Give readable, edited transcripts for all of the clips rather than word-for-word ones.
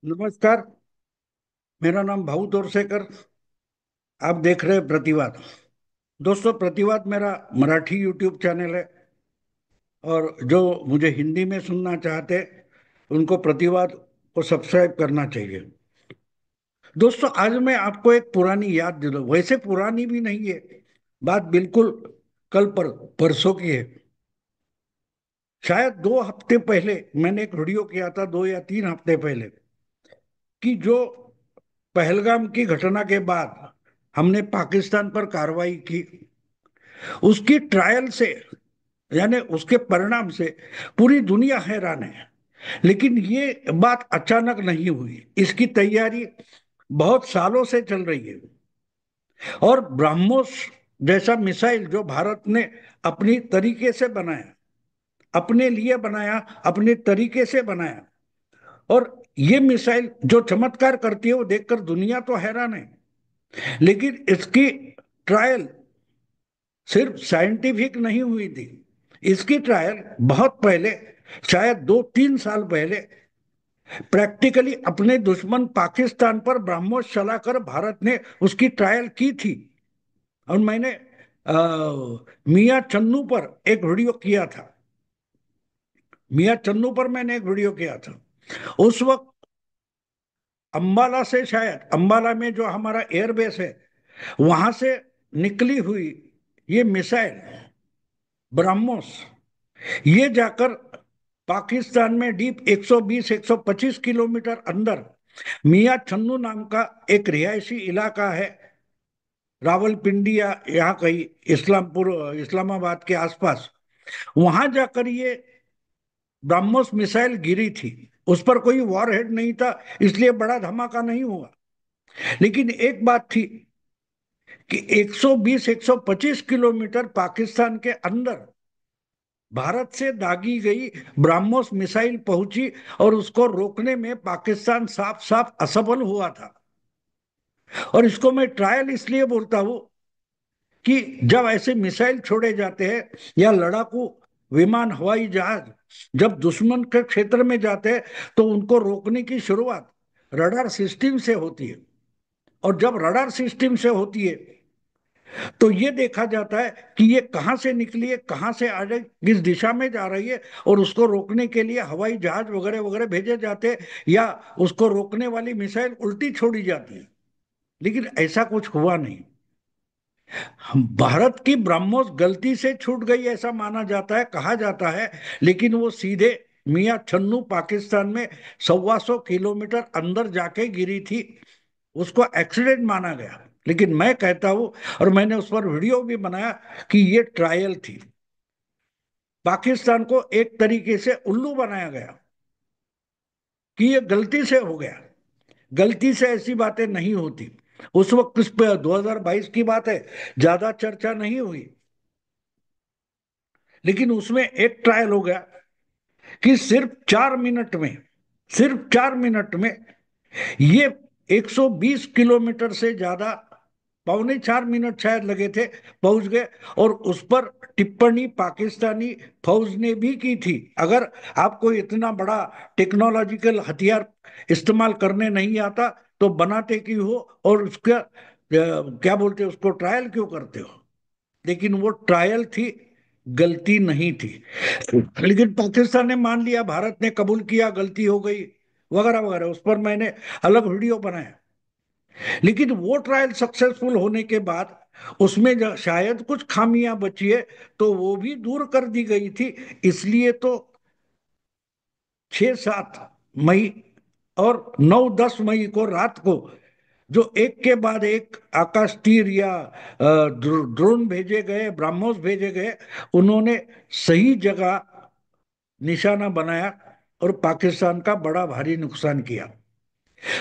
नमस्कार। मेरा नाम भाऊ तोरसेकर। आप देख रहे हैं प्रतिवाद। दोस्तों, प्रतिवाद मेरा मराठी यूट्यूब चैनल है। और जो मुझे हिंदी में सुनना चाहते उनको प्रतिवाद को सब्सक्राइब करना चाहिए। दोस्तों, आज मैं आपको एक पुरानी याद दिलाऊं। वैसे पुरानी भी नहीं है, बात बिल्कुल कल परसों की है। शायद 2 हफ्ते पहले मैंने एक वीडियो किया था, 2 या 3 हफ्ते पहले, कि जो पहलगाम की घटना के बाद हमने पाकिस्तान पर कार्रवाई की, उसकी ट्रायल से, यानी उसके परिणाम से पूरी दुनिया हैरान है। लेकिन ये बात अचानक नहीं हुई, इसकी तैयारी बहुत सालों से चल रही है। और ब्रह्मोस जैसा मिसाइल जो भारत ने अपनी तरीके से बनाया, अपने लिए बनाया, अपने तरीके से बनाया, और ये मिसाइल जो चमत्कार करती है वो देखकर दुनिया तो हैरान है। लेकिन इसकी ट्रायल सिर्फ साइंटिफिक नहीं हुई थी। इसकी ट्रायल बहुत पहले, शायद 2-3 साल पहले, प्रैक्टिकली अपने दुश्मन पाकिस्तान पर ब्रह्मोस चलाकर भारत ने उसकी ट्रायल की थी। और मैंने मियाँ चन्नू पर एक वीडियो किया था। मियाँ चन्नू पर मैंने एक वीडियो किया था। उस वक्त अंबाला से, शायद अंबाला में जो हमारा एयरबेस है, वहां से निकली हुई ये मिसाइल ब्रह्मोस, ये जाकर पाकिस्तान में डीप 120-125 किलोमीटर अंदर मियां छन्नू नाम का एक रिहायशी इलाका है, रावलपिंडी या यहाँ कहीं इस्लामपुर, इस्लामाबाद के आसपास। वहां जाकर ये ब्रह्मोस मिसाइल गिरी थी। उस पर कोई वॉरहेड नहीं था, इसलिए बड़ा धमाका नहीं हुआ। लेकिन एक बात थी कि 120-125 किलोमीटर पाकिस्तान के अंदर भारत से दागी गई ब्रह्मोस मिसाइल पहुंची, और उसको रोकने में पाकिस्तान साफ साफ असफल हुआ था। और इसको मैं ट्रायल इसलिए बोलता हूं कि जब ऐसे मिसाइल छोड़े जाते हैं या लड़ाकू विमान, हवाई जहाज जब दुश्मन के क्षेत्र में जाते हैं, तो उनको रोकने की शुरुआत रडार सिस्टम से होती है। और जब रडार सिस्टम से होती है, तो ये देखा जाता है कि ये कहां से निकली है, कहां से आ रही, किस दिशा में जा रही है, और उसको रोकने के लिए हवाई जहाज वगैरह वगैरह भेजे जाते हैं, या उसको रोकने वाली मिसाइल उल्टी छोड़ी जाती है। लेकिन ऐसा कुछ हुआ नहीं। भारत की ब्रह्मोस गलती से छूट गई ऐसा माना जाता है, कहा जाता है। लेकिन वो सीधे मियां छन्नू पाकिस्तान में 125 किलोमीटर अंदर जाके गिरी थी। उसको एक्सीडेंट माना गया। लेकिन मैं कहता हूं, और मैंने उस पर वीडियो भी बनाया, कि ये ट्रायल थी। पाकिस्तान को एक तरीके से उल्लू बनाया गया कि ये गलती से हो गया। गलती से ऐसी बातें नहीं होती। उस वक्त इस पे 2022 की बात है, ज्यादा चर्चा नहीं हुई। लेकिन उसमें एक ट्रायल हो गया कि सिर्फ 4 मिनट में ये 120 किलोमीटर से ज्यादा, 3.25 मिनट शायद लगे थे, पहुंच गए। और उस पर टिप्पणी पाकिस्तानी फौज ने भी की थी। अगर आपको इतना बड़ा टेक्नोलॉजिकल हथियार इस्तेमाल करने नहीं आता, तो बनाते क्यों हो, और उसका क्या बोलते हैं, उसको ट्रायल क्यों करते हो? लेकिन वो ट्रायल थी, गलती नहीं थी। लेकिन पाकिस्तान ने मान लिया, भारत ने कबूल किया गलती हो गई, वगैरह वगैरह। उस पर मैंने अलग वीडियो बनाया। लेकिन वो ट्रायल सक्सेसफुल होने के बाद उसमें शायद कुछ खामियां बची है, तो वो भी दूर कर दी गई थी। इसलिए तो 6-7 मई और 9-10 मई को रात को जो एक के बाद एक आकाश तीर या ड्रोन भेजे गए, ब्रह्मोस भेजे गए, उन्होंने सही जगह निशाना बनाया और पाकिस्तान का बड़ा भारी नुकसान किया।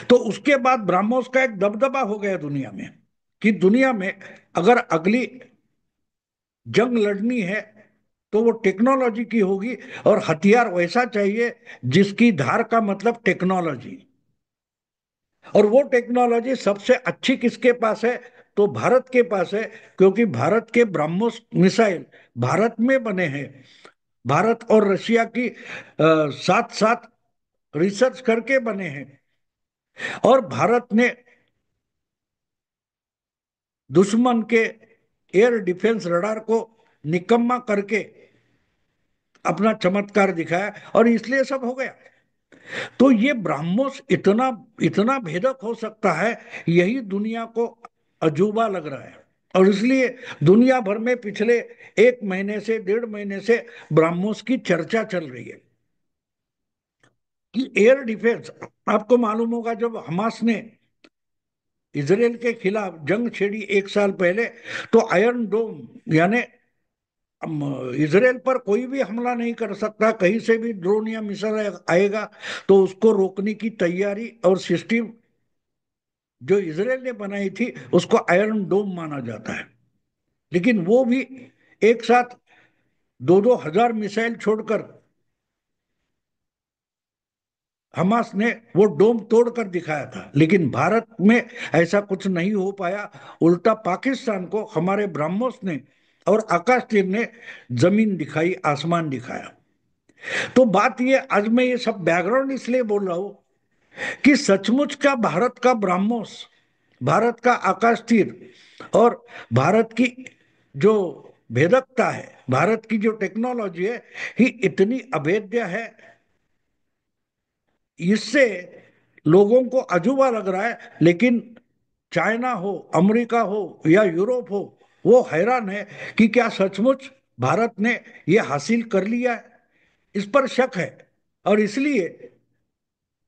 तो उसके बाद ब्रह्मोस का एक दबदबा हो गया दुनिया में, कि दुनिया में अगर अगली जंग लड़नी है तो वो टेक्नोलॉजी की होगी, और हथियार वैसा चाहिए जिसकी धार का मतलब टेक्नोलॉजी। और वो टेक्नोलॉजी सबसे अच्छी किसके पास है? तो भारत के पास है। क्योंकि भारत के ब्रह्मोस मिसाइल भारत में बने हैं। भारत और रशिया की साथ साथ रिसर्च करके बने हैं। और भारत ने दुश्मन के एयर डिफेंस रडार को निकम्मा करके अपना चमत्कार दिखाया और इसलिए सब हो गया। तो ये ब्रह्मोस इतना इतना भेदक हो सकता है, यही दुनिया को अजूबा लग रहा है। और इसलिए दुनिया भर में पिछले 1 महीने से 1.5 महीने से ब्रह्मोस की चर्चा चल रही है कि एयर डिफेंस। आपको मालूम होगा जब हमास ने इसराइल के खिलाफ जंग छेड़ी 1 साल पहले, तो आयरन डोम यानी इसराइल पर कोई भी हमला नहीं कर सकता, कहीं से भी ड्रोन या मिसाइल आएगा तो उसको रोकने की तैयारी और सिस्टम जो इसराइल ने बनाई थी उसको आयरन डोम माना जाता है। लेकिन वो भी एक साथ 2-2 हजार मिसाइल छोड़कर हमास ने वो डोम तोड़कर दिखाया था। लेकिन भारत में ऐसा कुछ नहीं हो पाया, उल्टा पाकिस्तान को हमारे ब्रह्मोस ने और आकाश तीर ने जमीन दिखाई, आसमान दिखाया। तो बात ये, आज मैं ये सब बैकग्राउंड इसलिए बोल रहा हूं कि सचमुच का भारत का ब्रह्मोस, भारत का आकाश तीर और भारत की जो भेदकता है, भारत की जो टेक्नोलॉजी है ही इतनी अभेद्य है, इससे लोगों को अजूबा लग रहा है। लेकिन चाइना हो, अमेरिका हो या यूरोप हो, वो हैरान है कि क्या सचमुच भारत ने ये हासिल कर लिया है। इस पर शक है और इसलिए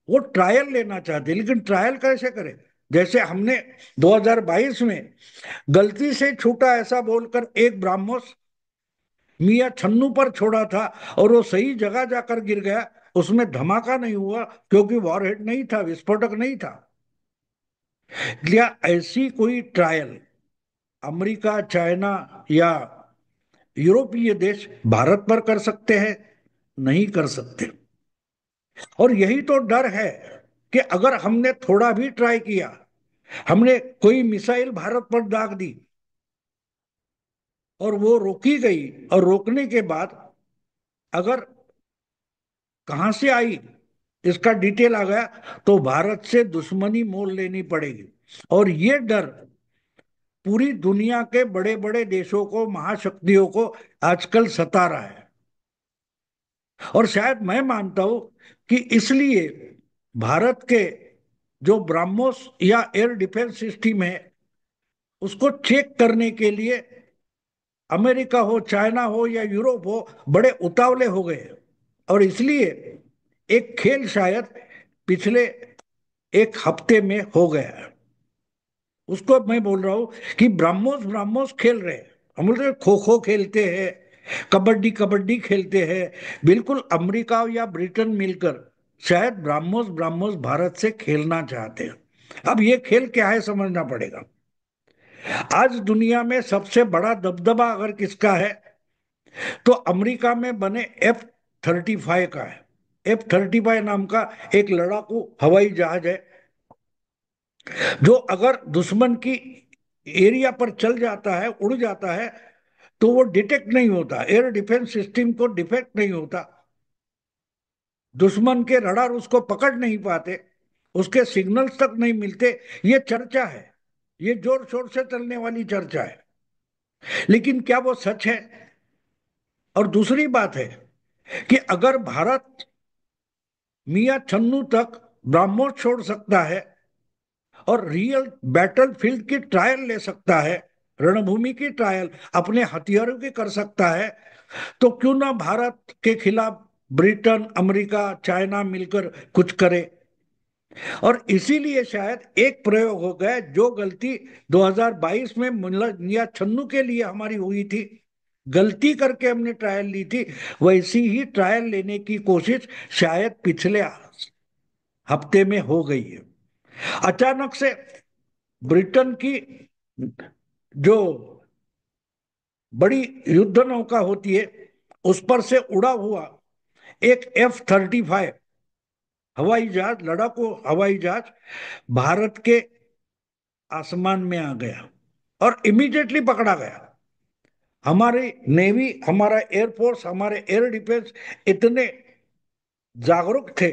वो ट्रायल लेना चाहते हैं। लेकिन ट्रायल कैसे करें? जैसे हमने 2022 में गलती से छूटा ऐसा बोलकर एक ब्राह्मोस मियां छन्नू पर छोड़ा था और वो सही जगह जाकर गिर गया, उसमें धमाका नहीं हुआ क्योंकि वॉरहेड नहीं था, विस्फोटक नहीं था। या ऐसी कोई ट्रायल अमेरिका, चाइना या यूरोपीय देश भारत पर कर सकते हैं? नहीं कर सकते। और यही तो डर है कि अगर हमने थोड़ा भी ट्राई किया, हमने कोई मिसाइल भारत पर दाग दी और वो रोकी गई, और रोकने के बाद अगर कहां से आई इसका डिटेल आ गया तो भारत से दुश्मनी मोल लेनी पड़ेगी। और ये डर पूरी दुनिया के बड़े बड़े देशों को, महाशक्तियों को आजकल सता रहा है। और शायद मैं मानता हूं कि इसलिए भारत के जो ब्रह्मोस या एयर डिफेंस सिस्टम है उसको चेक करने के लिए अमेरिका हो, चाइना हो या यूरोप हो, बड़े उतावले हो गए। और इसलिए एक खेल शायद पिछले 1 हफ्ते में हो गया है। उसको मैं बोल रहा हूं कि ब्रह्मोस ब्रह्मोस खेल रहे हैं। हम बोलते हैं खो खो खेलते हैं, कबड्डी कबड्डी खेलते हैं, बिल्कुल अमेरिका या ब्रिटेन मिलकर शायद ब्रह्मोस ब्रह्मोस भारत से खेलना चाहते हैं। अब ये खेल क्या है समझना पड़ेगा। आज दुनिया में सबसे बड़ा दबदबा अगर किसका है तो अमेरिका में बने F-35 का है। F-35 नाम का एक लड़ाकू हवाई जहाज है जो अगर दुश्मन की एरिया पर चल जाता है, उड़ जाता है, तो वो डिटेक्ट नहीं होता, एयर डिफेंस सिस्टम को डिफेक्ट नहीं होता, दुश्मन के रडार उसको पकड़ नहीं पाते, उसके सिग्नल्स तक नहीं मिलते। ये चर्चा है, ये जोर शोर से चलने वाली चर्चा है। लेकिन क्या वो सच है? और दूसरी बात है कि अगर भारत मियां छन्नू तक ब्रह्मोस छोड़ सकता है और रियल बैटल फील्ड की ट्रायल ले सकता है, रणभूमि की ट्रायल अपने हथियारों की कर सकता है, तो क्यों ना भारत के खिलाफ ब्रिटेन, अमेरिका, चाइना मिलकर कुछ करे। और इसीलिए शायद एक प्रयोग हो गया, जो गलती 2022 में मिया छन्नू के लिए हमारी हुई थी, गलती करके हमने ट्रायल ली थी, वैसी ही ट्रायल लेने की कोशिश शायद पिछले हफ्ते में हो गई है। अचानक से ब्रिटेन की जो बड़ी युद्ध नौका होती है उस पर से उड़ा हुआ एक F-35 हवाई जहाज, लड़ाकू हवाई जहाज भारत के आसमान में आ गया और इमीडिएटली पकड़ा गया। हमारी नेवी, हमारा एयरफोर्स, हमारे एयर डिफेंस इतने जागरूक थे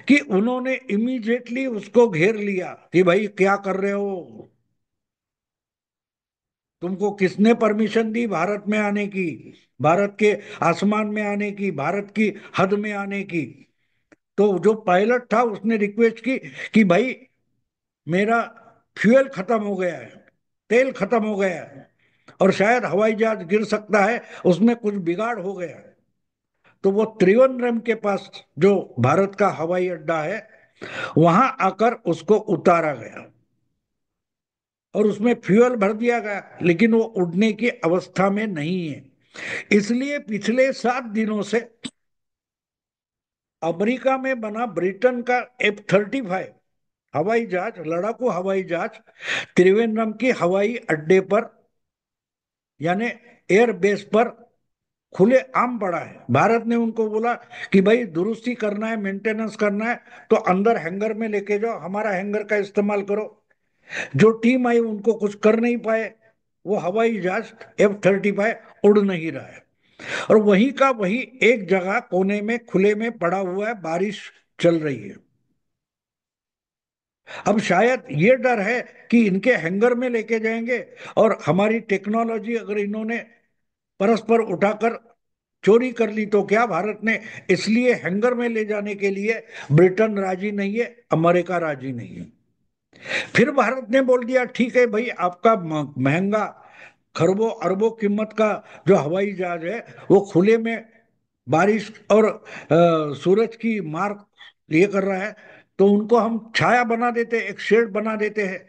कि उन्होंने इमीडिएटली उसको घेर लिया कि भाई क्या कर रहे हो, तुमको किसने परमिशन दी भारत में आने की, भारत के आसमान में आने की, भारत की हद में आने की। तो जो पायलट था उसने रिक्वेस्ट की कि भाई मेरा फ्यूल खत्म हो गया है, तेल खत्म हो गया है, और शायद हवाई जहाज गिर सकता है, उसमें कुछ बिगाड़ हो गया है। तो वो त्रिवेंद्रम के पास जो भारत का हवाई अड्डा है, वहां आकर उसको उतारा गया और उसमें फ्यूल भर दिया गया, लेकिन वो उड़ने की अवस्था में नहीं है। इसलिए पिछले 7 दिनों से अमेरिका में बना ब्रिटेन का F-35 हवाई जहाज, लड़ाकू हवाई जहाज, त्रिवेंद्रम की हवाई अड्डे पर यानी एयर बेस पर खुले आम पड़ा है। भारत ने उनको बोला कि भाई दुरुस्ती करना है, मेंटेनेंस करना है, तो अंदर हैंगर में लेके जाओ, हमारा हैंगर का इस्तेमाल करो। जो टीम आई उनको कुछ कर नहीं पाए, वो हवाई जहाज F-35 उड़ नहीं रहा है, और वहीं का वही एक जगह कोने में खुले में पड़ा हुआ है, बारिश चल रही है। अब शायद ये डर है कि इनके हैंगर में लेके जाएंगे और हमारी टेक्नोलॉजी अगर इन्होंने परस्पर उठाकर चोरी कर ली तो क्या, भारत ने इसलिए हैंगर में ले जाने के लिए ब्रिटेन राजी नहीं है, अमेरिका राजी नहीं है। फिर भारत ने बोल दिया ठीक है भाई, आपका महंगा खरबों अरबों कीमत का जो हवाई जहाज है वो खुले में बारिश और सूरज की मार ये कर रहा है, तो उनको हम छाया बना देते, एक शेड बना देते हैं।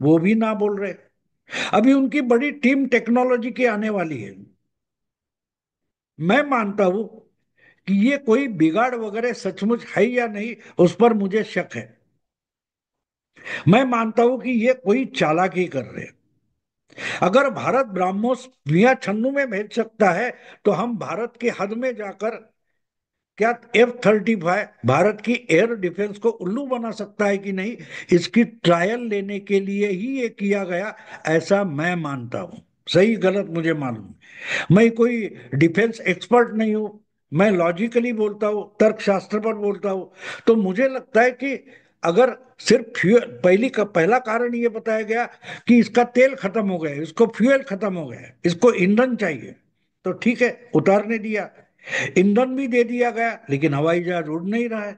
वो भी ना बोल रहे। अभी उनकी बड़ी टीम टेक्नोलॉजी की आने वाली है। मैं मानता हूं कि ये कोई बिगाड़ वगैरह सचमुच है या नहीं, उस पर मुझे शक है। मैं मानता हूं कि ये कोई चालाकी कर रहे हैं। अगर भारत ब्रह्मोस मियां छन्नू में भेज सकता है, तो हम भारत की हद में जाकर क्या F-35 भारत की एयर डिफेंस को उल्लू बना सकता है कि नहीं, इसकी ट्रायल लेने के लिए ही ये किया गया, ऐसा मैं मानता हूं। सही गलत मुझे मालूम है। मैं कोई डिफेंस एक्सपर्ट नहीं हूं, मैं लॉजिकली बोलता हूं, तर्कशास्त्र पर बोलता हूं। तो मुझे लगता है कि अगर सिर्फ फ्यूल, पहला कारण ये बताया गया कि इसका तेल खत्म हो गया, इसको फ्यूल खत्म हो गया, इसको ईंधन चाहिए, तो ठीक है, उतारने दिया, ईंधन भी दे दिया गया, लेकिन हवाई जहाज उड़ नहीं रहा है।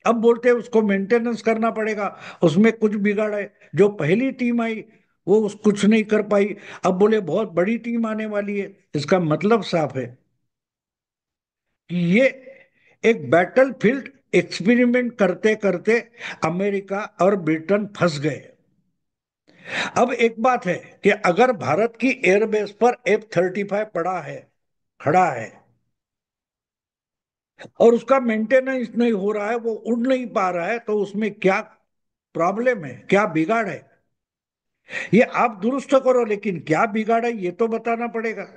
अब बोलते हैं उसको मेंटेनेंस करना पड़ेगा, उसमें कुछ बिगाड़ है। जो पहली टीम आई वो कुछ नहीं कर पाई, अब बोले बहुत बड़ी टीम आने वाली है। इसका मतलब साफ है कि ये एक बैटलफील्ड एक्सपेरिमेंट करते करते अमेरिका और ब्रिटेन फंस गए। अब एक बात है कि अगर भारत की एयरबेस पर F-35 पड़ा है, खड़ा है, और उसका मेंटेनेंस नहीं हो रहा है, वो उड़ नहीं पा रहा है, तो उसमें क्या प्रॉब्लम है, क्या बिगाड़ है? ये आप दुरुस्त करो, लेकिन क्या बिगाड़ है ये तो बताना पड़ेगा।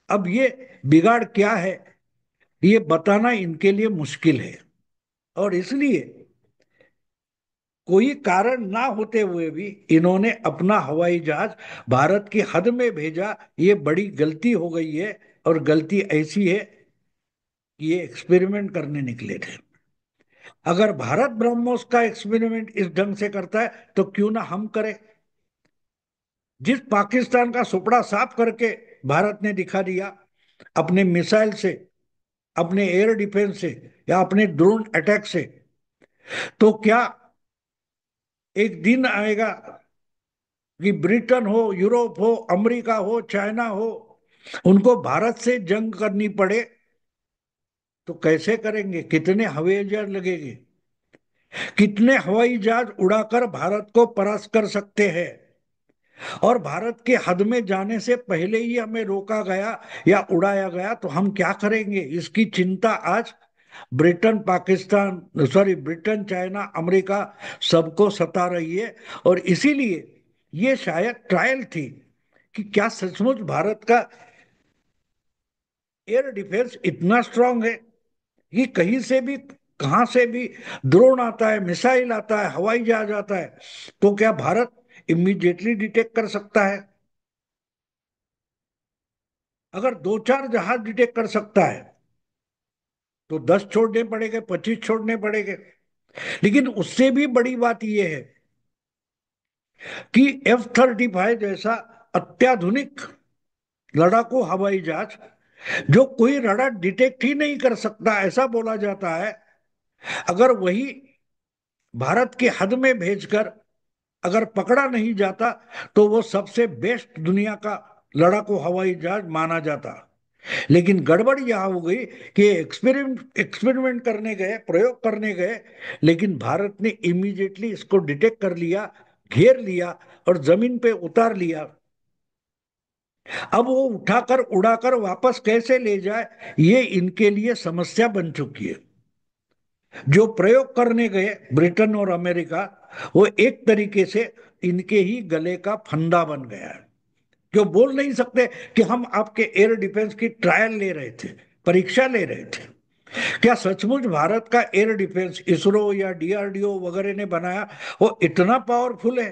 अब ये बिगाड़ क्या है, ये बताना इनके लिए मुश्किल है, और इसलिए कोई कारण ना होते हुए भी इन्होंने अपना हवाई जहाज भारत की हद में भेजा। ये बड़ी गलती हो गई है, और गलती ऐसी है कि ये एक्सपेरिमेंट करने निकले थे। अगर भारत ब्रह्मोस का एक्सपेरिमेंट इस ढंग से करता है तो क्यों ना हम करें। जिस पाकिस्तान का सुपड़ा साफ करके भारत ने दिखा दिया अपने मिसाइल से, अपने एयर डिफेंस से, या अपने ड्रोन अटैक से, तो क्या एक दिन आएगा कि ब्रिटेन हो, यूरोप हो, अमेरिका हो, चाइना हो, उनको भारत से जंग करनी पड़े, तो कैसे करेंगे? कितने हवाई जहाज लगेंगे? कितने हवाई जहाज उड़ाकर भारत को परास्त कर सकते हैं? और भारत के हद में जाने से पहले ही हमें रोका गया या उड़ाया गया, तो हम क्या करेंगे? इसकी चिंता आज Britain, Pakistan, sorry, Britain, China, America सबको सता रही है। और इसीलिए ये शायद ट्रायल थी कि क्या सचमुच भारत का एयर डिफेंस इतना स्ट्रांग है कि कहीं से भी, कहां से भी ड्रोन आता है, मिसाइल आता है, हवाई जहाज आता है, तो क्या भारत इमीडिएटली डिटेक्ट कर सकता है? अगर दो चार जहाज डिटेक्ट कर सकता है, तो 10 छोड़ने पड़ेंगे, 25 छोड़ने पड़ेंगे। लेकिन उससे भी बड़ी बात यह है कि F-35 जैसा अत्याधुनिक लड़ाकू हवाई जहाज, जो कोई रडार डिटेक्ट ही नहीं कर सकता ऐसा बोला जाता है, अगर वही भारत की हद में भेजकर अगर पकड़ा नहीं जाता तो वो सबसे बेस्ट दुनिया का लड़ाकू हवाई जहाज माना जाता। लेकिन गड़बड़ यह हो गई कि एक्सपेरिमेंट एक्सपेरिमेंट करने गए, प्रयोग करने गए, लेकिन भारत ने इमीडिएटली इसको डिटेक्ट कर लिया, घेर लिया और जमीन पे उतार लिया। अब वो उठाकर उड़ाकर वापस कैसे ले जाए, ये इनके लिए समस्या बन चुकी है। जो प्रयोग करने गए ब्रिटेन और अमेरिका, वो एक तरीके से इनके ही गले का फंदा बन गया है। जो बोल नहीं सकते कि हम आपके एयर डिफेंस की ट्रायल ले रहे थे, परीक्षा ले रहे थे। क्या सचमुच भारत का एयर डिफेंस इसरो या डीआरडीओ वगैरह ने बनाया वो इतना पावरफुल है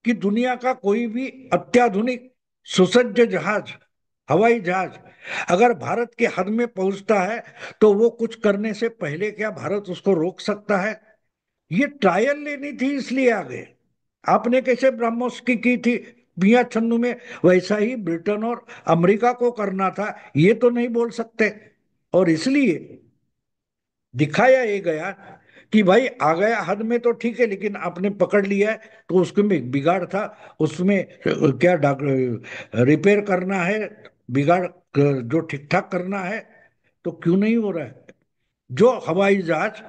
कि दुनिया का कोई भी अत्याधुनिक सुसज्ज जहाज, हवाई जहाज अगर भारत के हद में पहुंचता है तो वो कुछ करने से पहले क्या भारत उसको रोक सकता है? ये ट्रायल लेनी थी इसलिए आ गए। आपने कैसे ब्रह्मोस की थी मियां छन्नू में, वैसा ही ब्रिटेन और अमेरिका को करना था, ये तो नहीं बोल सकते। और इसलिए दिखाया ये गया कि भाई आ गया हद में तो ठीक है, लेकिन आपने पकड़ लिया है तो उसमें बिगाड़ था, उसमें क्या रिपेयर करना है, बिगाड़ जो ठीक ठाक करना है, तो क्यों नहीं हो रहा है? जो हवाई जहाज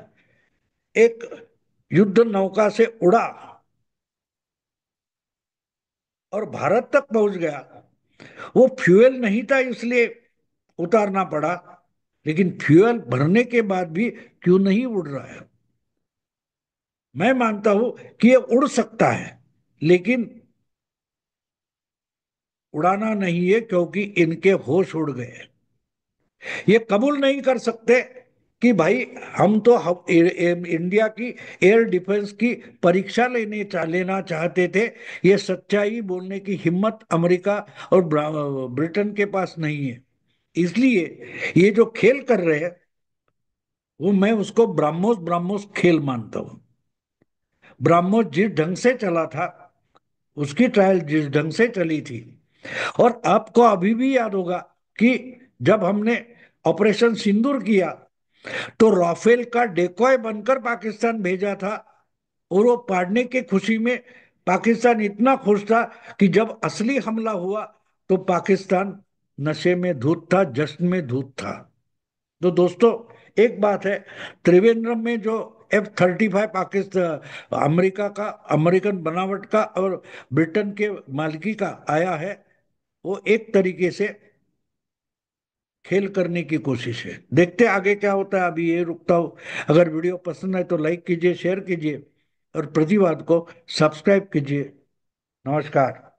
एक युद्ध नौका से उड़ा और भारत तक पहुंच गया, वो फ्यूल नहीं था इसलिए उतारना पड़ा, लेकिन फ्यूल भरने के बाद भी क्यों नहीं उड़ रहा है? मैं मानता हूं कि ये उड़ सकता है, लेकिन उड़ाना नहीं है, क्योंकि इनके होश उड़ गए। ये कबूल नहीं कर सकते कि भाई हम तो इंडिया की एयर डिफेंस की परीक्षा लेना चाहते थे। ये सच्चाई बोलने की हिम्मत अमेरिका और ब्रिटेन के पास नहीं है। इसलिए ये जो खेल कर रहे हैं, वो मैं उसको ब्राह्मोस ब्राह्मोस खेल मानता हूं। ब्राह्मोस जिस ढंग से चला था, उसकी ट्रायल जिस ढंग से चली थी, और आपको अभी भी याद होगा कि जब हमने ऑपरेशन सिंदूर किया तो राफेल का डेकॉय बनकर पाकिस्तान भेजा था, और वो पाड़ने की खुशी में पाकिस्तान इतना खुश था कि जब असली हमला हुआ तो पाकिस्तान नशे में धुत था, जश्न में धुत था। तो दोस्तों, एक बात है, त्रिवेंद्रम में जो F-35 पाकिस्तान अमेरिका का, अमेरिकन बनावट का और ब्रिटेन के मालिकी का आया है, वो एक तरीके से खेल करने की कोशिश है। देखते आगे क्या होता है। अभी ये रुकता हूं। अगर वीडियो पसंद आए तो लाइक कीजिए, शेयर कीजिए और प्रतिवाद को सब्सक्राइब कीजिए। नमस्कार।